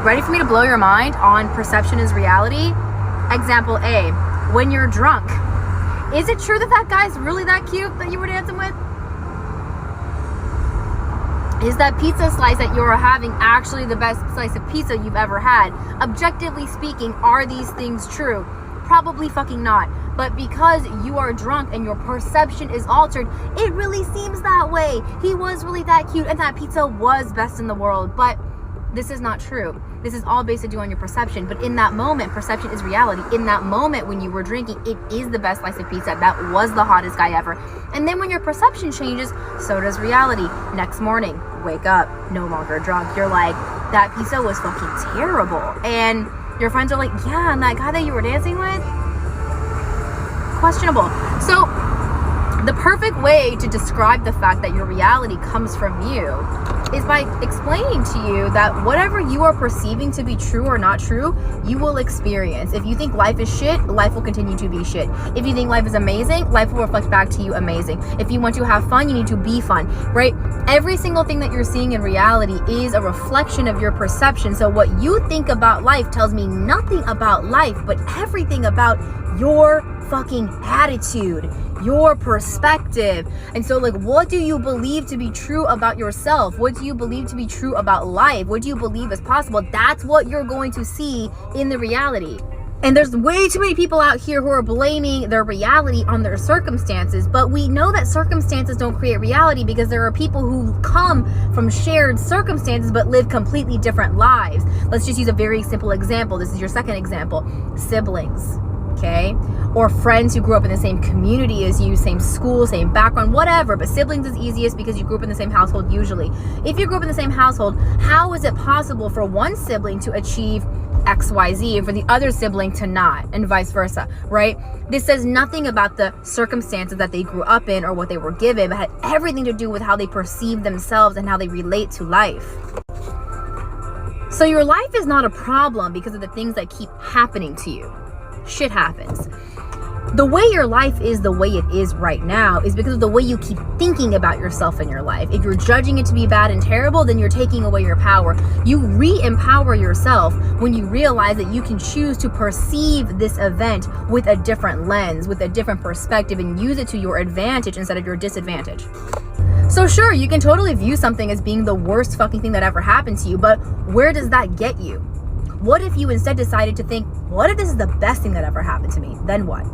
Ready for me to blow your mind on perception is reality? Example A, when you're drunk, is it true that that guy's really that cute that you were dancing with? Is that pizza slice that you're having actually the best slice of pizza you've ever had? Objectively speaking, are these things true? Probably fucking not. But because you are drunk and your perception is altered, it really seems that way. He was really that cute and that pizza was best in the world. But this is not true. This is all based on your perception. But in that moment, perception is reality. In that moment when you were drinking, it is the best slice of pizza. That was the hottest guy ever. And then when your perception changes, so does reality. Next morning, wake up, no longer drunk. You're like, that pizza was fucking terrible. And your friends are like, yeah, and that guy that you were dancing with, questionable. So the perfect way to describe the fact that your reality comes from you is by explaining to you that whatever you are perceiving to be true or not true, you will experience. If you think life is shit, life will continue to be shit. If you think life is amazing, life will reflect back to you amazing. If you want to have fun, you need to be fun, right? Every single thing that you're seeing in reality is a reflection of your perception. So what you think about life tells me nothing about life, but everything about your fucking attitude, your perspective. And so like, what do you believe to be true about yourself? What do you believe to be true about life? What do you believe is possible? That's what you're going to see in the reality. And there's way too many people out here who are blaming their reality on their circumstances, but we know that circumstances don't create reality because there are people who come from shared circumstances but live completely different lives. Let's just use a very simple example. This is your second example. Siblings. Okay, or friends who grew up in the same community as you, same school, same background, whatever, but siblings is easiest because you grew up in the same household usually. If you grew up in the same household, how is it possible for one sibling to achieve XYZ and for the other sibling to not, and vice versa, right? This says nothing about the circumstances that they grew up in or what they were given, but had everything to do with how they perceive themselves and how they relate to life. So your life is not a problem because of the things that keep happening to you. Shit happens. The way your life is the way it is right now is because of the way you keep thinking about yourself in your life. If you're judging it to be bad and terrible, then you're taking away your power. You re-empower yourself when you realize that you can choose to perceive this event with a different lens, with a different perspective, and use it to your advantage instead of your disadvantage. So sure, you can totally view something as being the worst fucking thing that ever happened to you, but where does that get you? What if you instead decided to think, what if this is the best thing that ever happened to me? Then what?